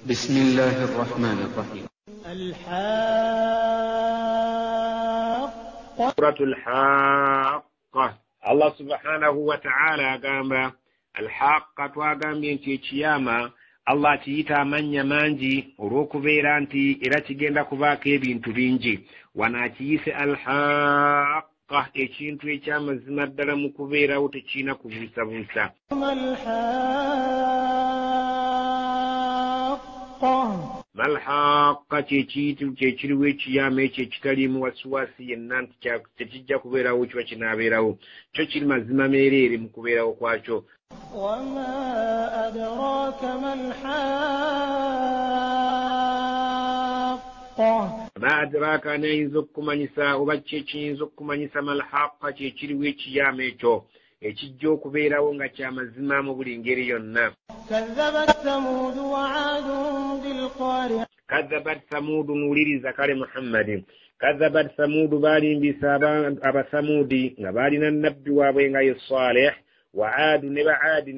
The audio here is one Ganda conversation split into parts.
بسم الله الرحمن الرحيم. الحاقة. سورة الحاقة. الله سبحانه وتعالى قام الحاقة وقام ينتي كياما الله تيتا من يمانجي وروكو بيرانتي إلا تجينا كباكي بنتو بينجي وناتيس الحاقة إيشينتو إيشام الزمدر مكبيرا وتشينا كبوسا بوسا. ما الحاقة تشيتو ويشيامي تشتري مواسواسي ينانت تشجا كبيرا وشوشنا بيراو تشيل مزما ميريري مكبيرا وكواشو. وما أدراك ما الحاقة. ما أدراك أن ينزك منسا وبتشي ينزك منسا ما الحاقة تشيل ويشيامي تو ekijjo okubeerawo nga kyamazima mu buli ngeri yonna. كذبت ثمود وعاد بالقارعة. كذبت ثمود نولiriza kale Muhammad. كذبت ثمود balimbisa abasamudi nga balina nnabbi waabwe nga ye Salih. وعاد نبعاد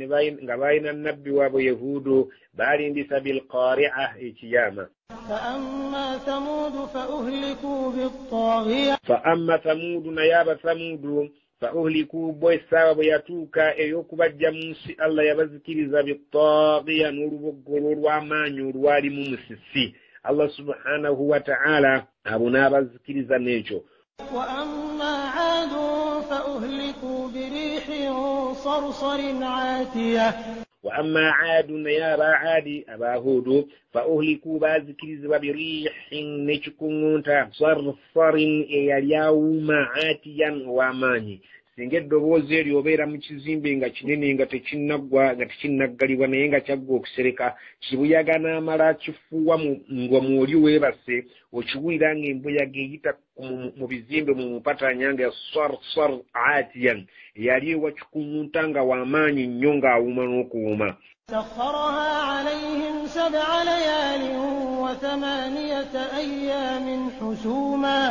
nga balina nnabbi waabwe Yahudu balimbisa bilqari'a ekiyama. فأما ثمود فأهلكوا بالطاغية. فأما ثمود نياب ثمود فأهلكوا بويسا وياتوكا ايوكبجا موسي الله يبذكرز بالطاغية نوربقر وعمان ورwali ممسسي الله سبحانه وتعالى أبنا بذكرز نيجو. وأما عاد فأهلكوا بريح صرصر عاتية. وأما عاد يا عادي أبا هود فأهلكوا بذكرز بريح نشكونتا صرصر يليوم عاتيا وماني. Singe dobozi eryobeera mu kizimbe nga kinene nga tekinnaggwa nga tekinnaggalibwa naye nga kyaggwa okusereka kibuyaga n'amala kifuuwa nga mwoli weebase okiwulira ng'embuyaga eyita mu bizimbe mu mupatanya nga sar atiyan yali ewakikuŋŋunta nga w'amaanyi nnyo ng'awuuma n'okuwuuma. سخرها عليهم 7 ليال و8 أيام حسوما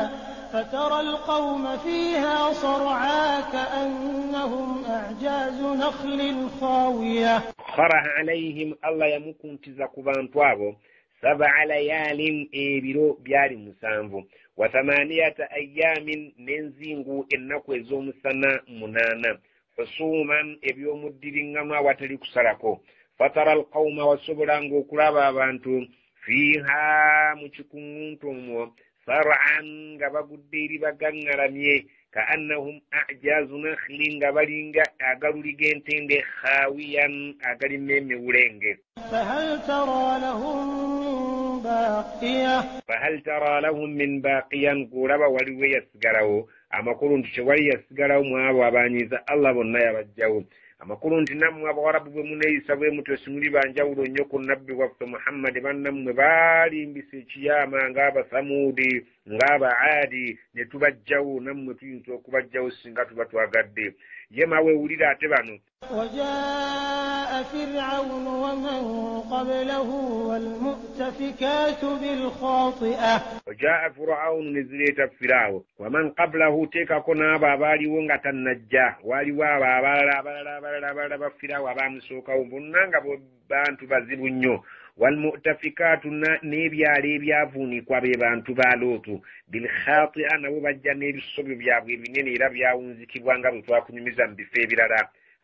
فترى القوم فيها صرعا كأنهم أعجاز نخل خاوية. خرها عليهم الله يمكن تزكبان توابو 7 ليال إبرو بيار مسانفو و8 أيام ننزينغو إنكو يزوم سنة منانا حسوما إبيو مدرينغما وتلك سركو. فترى القوم وسبرانغو كرابا بانتو فيها مشكونتمو صرعا غبغديري بغنغراميه كأنهم أعجاز نخل غبالينغا أغارولي جنتين خاويا أغاري ميمي ولينغ. فهل ترى لهم من باقية قرابا ولي يسغراو أما قلون تشوالي يسغراو موابو أبانيزا الله بنا يبجاو amakuru nti nammwe abawarabu bwe muneeyisa bwe mutwesimuli banjawulo nnyo ku nabbi waffe Muhammad bannammwe baalimbisa ekiyama ng'abasamudi ng'abaadi ne tubajjawo nammwe tuyinza okubajjawo singa tuba twagadde. ye mawe wulira ate bano. وجاء فرعون ومن قبله والمؤتفكات بالخاطئة. وجاء فرعون نزلت فرعون ومن قبله تيكاكو نابا باaliwo nga tannajja waliwo abalala bafirawo abaamusookawo bonna nga bantu bazibu nnyo. والمؤتفكات n'ebyalo ebyavuunikwa be bantu ba Lootu bilkhati'a nabo bajja n'ebisobyo byabwe ebinene era byawunzikibwa nga bwe twakunyumiza mu bifo ebirala.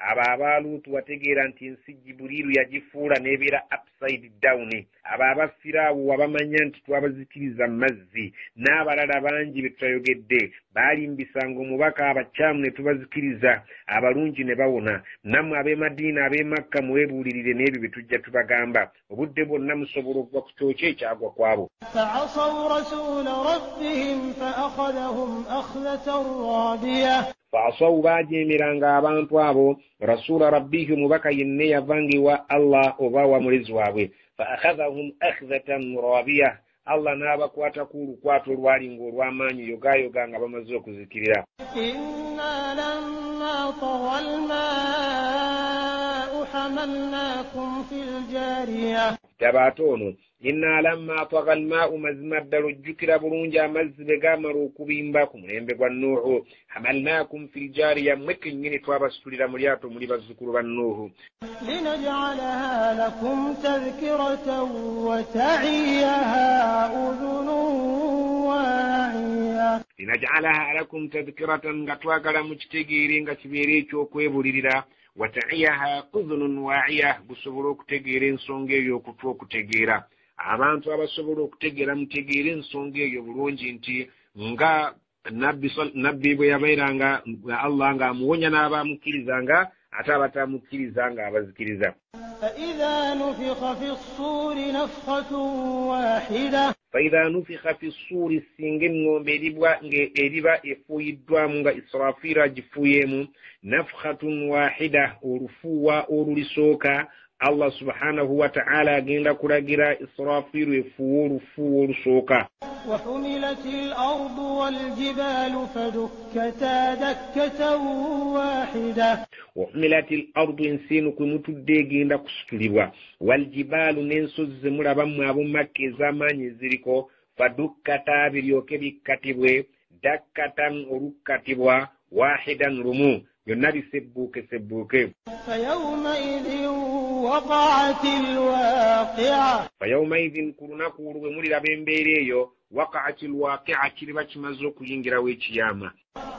abo aba Lootu wategeera nti ensi Jibuliiru yagifuula n'ebeera upside down. abo abafiraawo wabamanya nti twabazikiriza mu mazzi n'abalala bangi be tutayogedde baalimbisanga omubaka abakyamu ne tubazikiriza abalungi ne bawona. nammwe ab'e Madiina ab'e Makka mwebuulirire n'ebyo bye tujja tubagamba. obudde bwonna musobola okuva ku kyokyo ekyagwa kwabo. فعصوا رسول ربهم فأخذهم أخذة رابية. فعصوا باجيمرanga abantu abo rasula rabbihim mubaka yenne yavangiwa Allah oba wa mulezi waabwe. فأخذهم أخذة رابية Allah n'abakwata ku lukwato lwali ng'olw'amaanyi yogayoga nga bamaze okuzikirira. إنا لما طغى الماء حملناكم في الجارية تباتونو إنا لما طغى الماء مزمد رجكر برونجا مزبقا مروكبين باكم لنبقى النوح حملناكم في الجارية مكن من توابا سطولي مرياتو مريبا الزكور بالنوح لنجعلها لكم تذكرة وتعيها أذن واعية لنجعلها لكم تذكرة قطواك لمجتقيرين قتبيريكو كويبوليلا وتعيها أذن واعية بسبروك تقيرين سونجي يوكتوك تقيرا abantu abasobola okutegeera mutegeera ensonga eyo bulungi nti nga nabbi bwe yabeeranga Allah ng'amuwonya n'abamukkirizanga ate abatamukkirizanga abazikiriza. فإذا نفخ في الصور سينجن مبيريبا إفويدوا من إسرافيل جفويم نفخة واحدة ورفوة ورسوكا Allah subhanahu wa ta'ala agenda kulagira Israfilu efuuru soka. وحملت الأرض والجبال فدكتا دكة واحدة. وحملت الأرض إنسين كمتدى جندا كسكليبا والجبال ننسوز مرابم أبو مكة زمان يزريكو فدكتا بريوكي كتبوه دكتا ركتبوا واحدا رمو ينادي سبوك فيومئذ وقعت الواقعة فيومئذ كرنا كورو بمولي بمبيريو وقعت الواقعة كلبات مزوك ينجرا ويتياما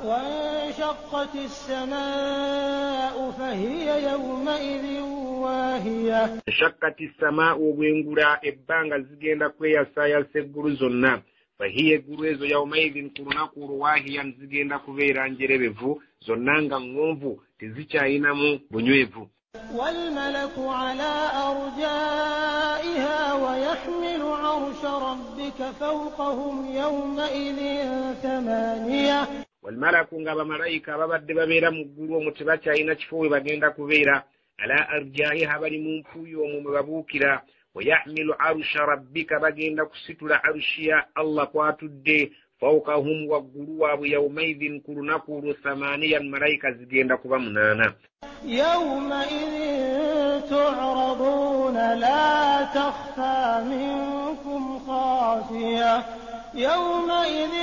وانشقت السماء فهي يومئذ واهية انشقت السماء وبنغرا إبانغ زجيندا كويا سايا سيغورزونا فهي غوريزو يومئذ كرنا كورو واهيا زجيندا كوفيرا نجربفو zonanga ngomvu tizichainamu bunywevu. والملك على أرجائها ويحمل عرش ربك فوقهم يومئذ ثمانية. والملك ngaba malaika babadde babeera mu ggulu omutibachaina kifuwe bagenda kubeera ala arjaiha bali mu mpuyo omwe babuukira ويحمل عرش ربك bagenda kusitula arshiya Allah kwatudde فوقهم وغلوا يومئذ كرنكور ثمانيا ملائكة زجيندا كوبا منانا. يومئذ تعرضون لا تخفى منكم خافية. يومئذ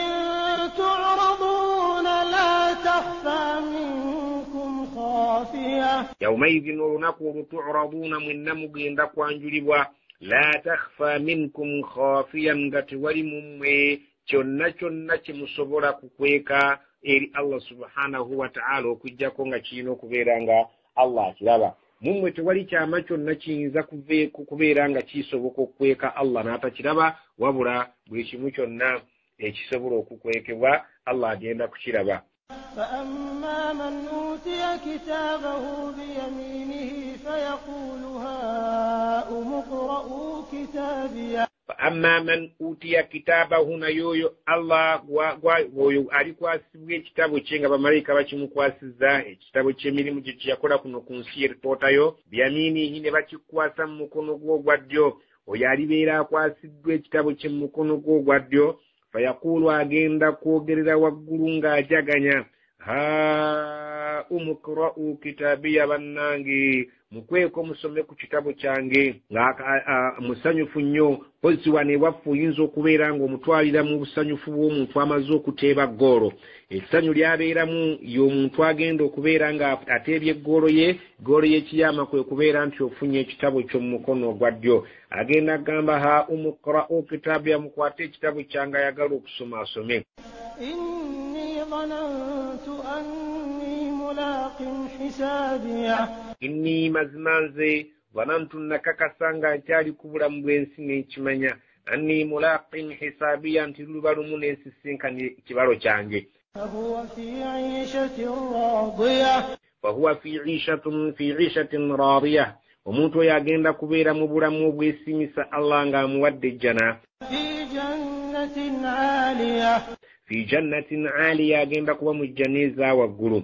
تعرضون لا تخفى منكم خافية. يومئذ نكور تعرضون من نمجيندا كوانجلوا لا تخفى منكم خافيا غتولي ممي kyonna kimusobola kukweka eri Allah subhanahu wa ta'ala okujjako nga kirina okubeera nga Allah akiraba. Mumwe tewali kyama kyonna kiyinza kubeera nga kisoboka okukweka Allah n'atakiraba wabula buli kimu kyonna ekisobola okukwekebwa Allah agenda kukiraba. فأما من أوتي كتابه بيمينه فيقول هاؤم اقرءوا كتابيه. فأما من أوتي كتابه نيويو الله ويو alikwasibwa ekitabo kye nga bamalayika bakimukwasizza ekitabo ky'emirimu gye kyakola kuno ku nsi yeritotayo byaminihi ne bakikwasa mu mukono gwo ogwa ddyo oyo alibeera akwasiddwa ekitabo kye mu mukono gwo ogwa ddyo fayaqulu agenda kwogerera waggulu ng'ajaganya ha umukra'u kitabiya bannange mukweko musome ku kitabo kyange musanyufu nnyo pozi wane waffe oyinza okubeera ng'omutwalira mu busanyufu bw'omuntu amaze okuteeba ggoolo essanyu lyabeeramu y'omuntu agenda okubeera nga ateebye ggoolo ye kiyama kwe kubeera nti ofunye ekitabo ky'omu mukono ogwa ddyo agenda agamba ha umukra'u kitabiya mukwate ekitabo kyange ayagala okusoma asome. Inni mazmanze wanantu nakakasanga nkyali kubulamu bw'ensi n'ekimanya anni mulaqin hisabiya nti lubalumu n'ensisinkana ekibalo kyange. fahuwa fi ishatin radiya omuntu oyo agenda kubeera mu bulamu obwesimisa Allah ng'amuwadde ejjana. في جنة عالية agenda kuba mu jjana ezaawaggulu.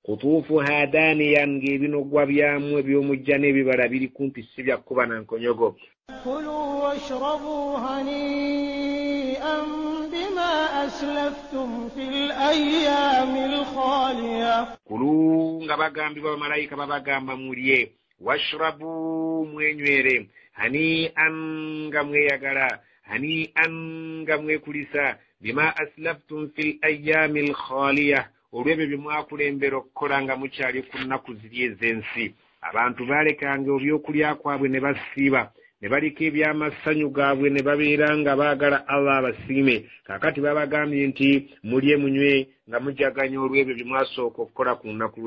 qutuufuha daaniya ng'ebinogwa byamu eby'omu jjana ebibala biri kumpi si bya kuba na nkonyogo. كلوا واشربوا هنيئا بما أسلفتم في الأيام الخالية kulu nga bagambibwa bamalayika babagamba mulye washrabu mwenywere hani'an nga mweyagala hani'an nga mwekulisa bima aslaftum fil ayami alkhaliya olw'ebyo bye mwakulembera okukola nga mukyali ku nnaku ziri ez'ensi abantu balekanga ebyokulya kwabwe ne basiiba ne baliko ebyamasanyu gaabwe ne babeera nga baagala Allah abasiime kaakati babagambye nti mulye munywe nga mujaganya olw'ebyo bye mwasooka okukola ku nnaku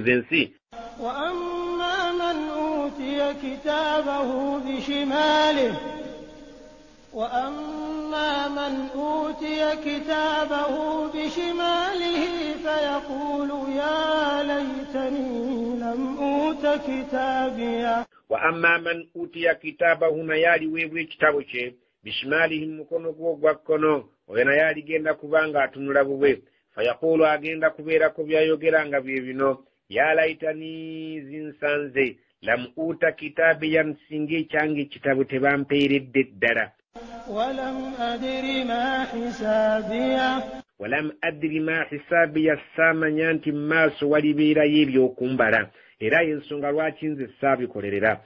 z'ensi وأما من أوتي كتابه بشماله وأما من أوتي كتابه بشماله فيقول يا ليتني لم أوت كتابيا وأما من أوتي كتابه نيالي ويبوي كتابه بشماله مكونو gwakkono oyo nayali genda kubanga atunula bubwe fayaqulu agenda kubeerako byayogeranga bye bino ya laitani zinsanze lam uta kitabiyan singe kyange kitabu tebampeeredde ddala ولم أدري ما حسابي السامanya nti maaso walibeerayo ebyokumbala era ensonga lwaki nze saabikolerera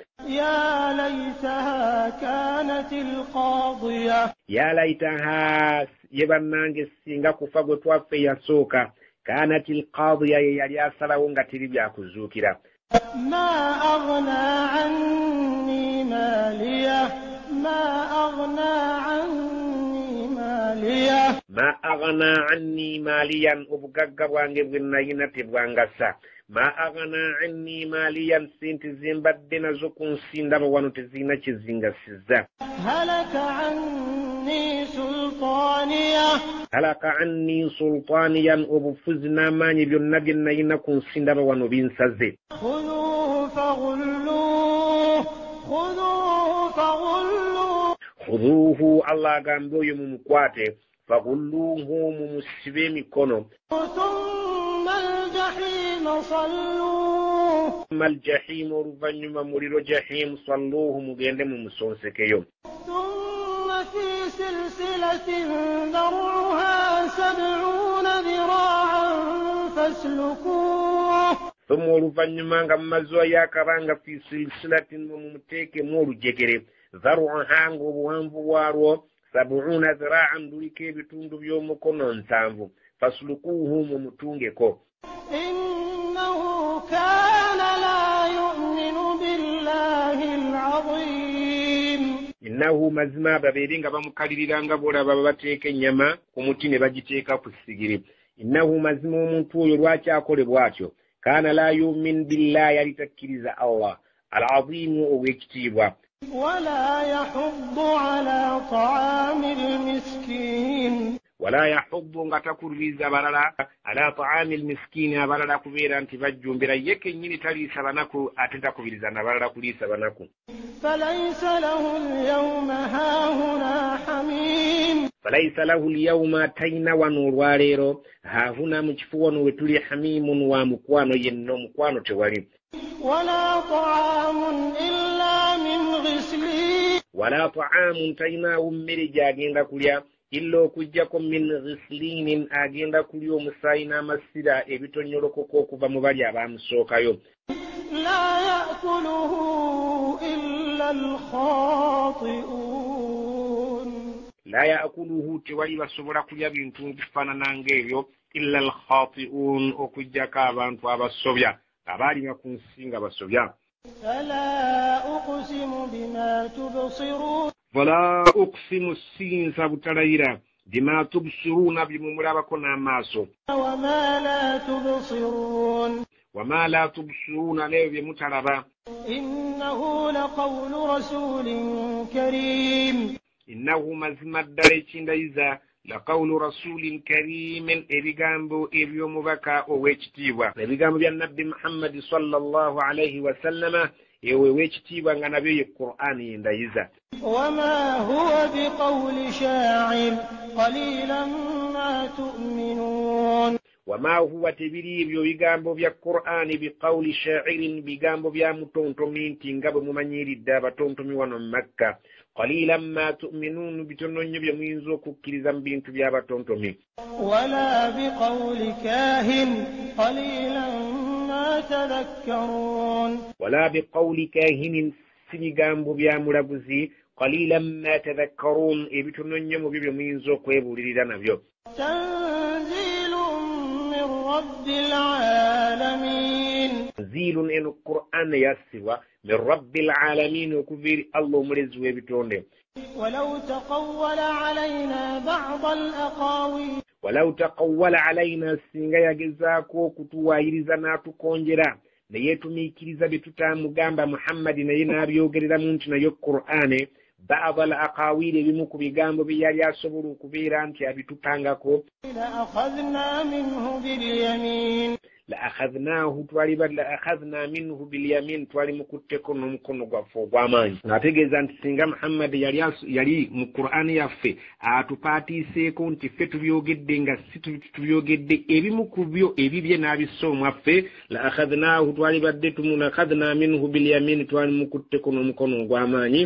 ya laitaha ye bannange singa kufa gwe twaffe yasooka kanat alqadiya ye yali asalawo nga teri byakuzuukira ما أغنى عني مالية ما أغنى عني ماليا ubugagga bwange bwe nalina tebwangasa ma aghna anni maliyan sente zimbadde nazo ku nsi ndaba wano tezirina kyezingasiza halaka anni sultaniyan obufuzi n'amaanyi byonna bye nalina ku nsi ndaba wano binsaze khuduhu Allah agambe oyo mumukwate fagulluhu mumusibe emikono ثم الجحيم oluvannyuma muliro jahim salluhu mugende mumusonsekeyo ثم في سلسلة ذرعها 70 ذراعا فاسلكوه ثم oluvannyuma nga mumaziwa yakabanga fi silsilatin mumuteekemu olujegere dharuha nga obuwanvu bwalwo 70 dhiraan luliko ebitundu by'omukono 7 faslukuhu mumutungeko إنه كان لا يؤمن بالله العظيم إنه مزما بابيرينغا bamukaliririranga bolaba babateeka ennyama ku muti ne bagiteeka ku sigiri innahu mazima omuntu oyo lwaki akolebwa atyo kana la yumin billahi alitakkiriza Allah al-azim ow'ekitiibwa ولا يحض على طعام المسكين ولا يحض nga takuririza balala ala ta'amil miskin abalala kubeera nti bajjumbira ye kennyini taliisa banaku ate takubiriza nabalala kuliisa banaku falaisa lahu lyawma tayina wano olwaleero haahuna mu kifo wano we tuli hamimun wa mukwano yenna omukwano tewali wala ta'amun tayinaawo mmere gy'agenda kulya illa okujjako min ghislinin agenda kulya omusaayi n'amasira ebitonyolokoko okuva mu bali abamusookayo la yakuluhu illa alkhati'un la yakuluhu tewali basobola kulya bintu bifaanana ng'ebyo illa alkhati'un okujjako abantu abasobya abaali ku nsi nga basobya fala uqsimu bima tubsirun فلا أقسم السين سابتلايرا بما تبصرون بممرابكم ناماسو وما لا تبصرون ليه بمتربا إنه لقول رسول كريم إنه مزمد داريتين دايزا لقول رسول كريم إبيغامبو إبيو مبكا أويتيوا إبيغامبو النبي محمد صلى الله عليه وسلم يويتيوا نبي القرآن يندايزا وما هو بقول شاعر قليلا ما تؤمنون وما هو تبريب يويغامبو بيا القرآن بقول شاعر بيغامبو بيا متونتومين تنغابو ممانيري دابا تونتومي وانو مكة qalilan ma tu'minun bitono nnyo bye muyinza okukkiriza mu bintu by'abatontomi ولا بقول كاهن قليلا ما تذكرون wala biqawli kahinin si bigambo bya mulaguzi qalilan ma tadhakkarun ebitono nnyo mu byo bye muyinza okwebuulirira nabyo تنزيل من رب العالمين zilun eno qur'an yassibwa min rabbil alamin okuviri allah omulezi w'ebitonde ولو تقول علينا بعض الأقاويل walaw taqawwala alayna singa yagezaako okutuwaayiriza n'atukonjera naye tumiikiriza bye tutamugamba muhammadi naye n'abyogereramu nti nayo qur'ane baada al aqawili ebimu ku bigambo bye yali asobola okubeera nti abitupangako لأخذنا منه باليمين la akhadhna minhu bilyamin twali mukutteko n'omukono gwaffe ogw'amaanyi ng'ategeeza nti singa muhammadi yali mu qur'ani yaffe atupaatiiseeko nti ffe tubyogedde nga si tubyogedde ebimu ku byo ebibye n'abissa omwaffe la akhadhnahu twali badde akhadhna minhu bilyamin twali mukutteko n'omukono ogw'amaanyi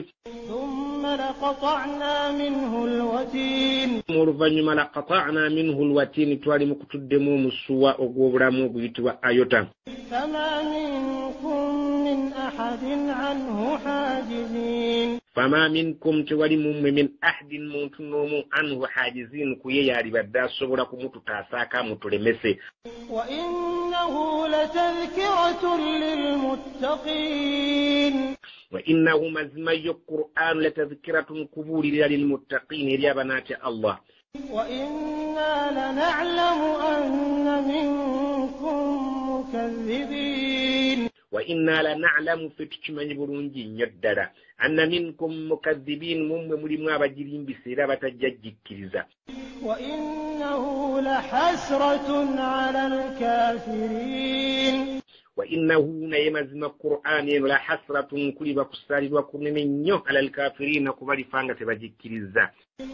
ثم لقطعنا منه الوتين oluvannyuma laqata'na minhu alwatin twali mukutuddemu omusuwa ogw'obulamu oguyitibwa ayota فما منكم من أحد عنه حاجزين fama minkum tewali mummwe min ahadin muntu n'omu anhu hajizin kuye yali badde asobola kumututaasako amutulemese وإنه لتذكرة للمتقين wa innahu mazima yo qur'anu latadhkiratun kubuulirira lilmuttaqin eri abanaatya allah وإنا لنعلم أن منكم مكذبين wa inna la na'lamu ffe tukimanyi bulungi nnyo ddala anna minkum mukadhibin mummwe mulimu abagirimbisa era abatajja jikkiriza وإنه لحسرة على الكافرين wa innahu naye mazima qur'ani eno la hasratun kuliba kusaalirwa kunene nnyo ala alkafirina kubalifanga tebajikkiriza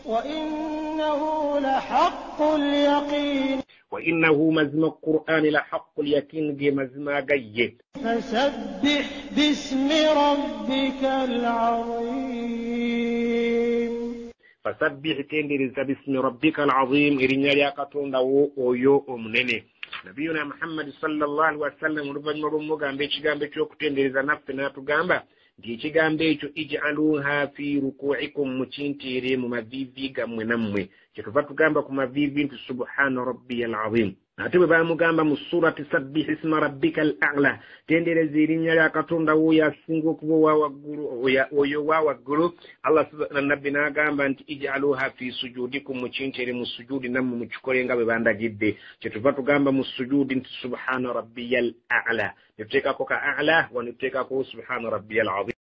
وإنه لحق اليقين wa innahu mazima qur'ani la haqqul yakin ge mazima agayye فسبح باسم ربك العظيم fasabbih tendereza bismi rabbika alazim erinnya lya katonda wo oyo omunene nabiyuna muhammadi sallallahu alaihi wasallam oluvannyuma lw'omugamba ekigambo ekyokutendereza naffe n'atugamba nti ekigambo ekyo ij'aluha fi ruku'ikum mukinteere mu maviivi gammwe nammwe kyetuva tugamba ku maviivi nti subhana rabbiya alazim ate bwe bamugamba mu surati sabbih isma rabbika al-a'la tendereza erinnya lya katonda w'oyo asinga okuba oyo wa waggulu allah nabbi n'agamba nti ij'aluha fi sujudikum mukinteere mu sujudi nammwe mukikole nga bwe bandagidde kyetuva tugamba mu sujudi nti subhana rabbiya al-a'la ne tuteekako ka a'la wa ne tuteekako subhana rabbiya al-azim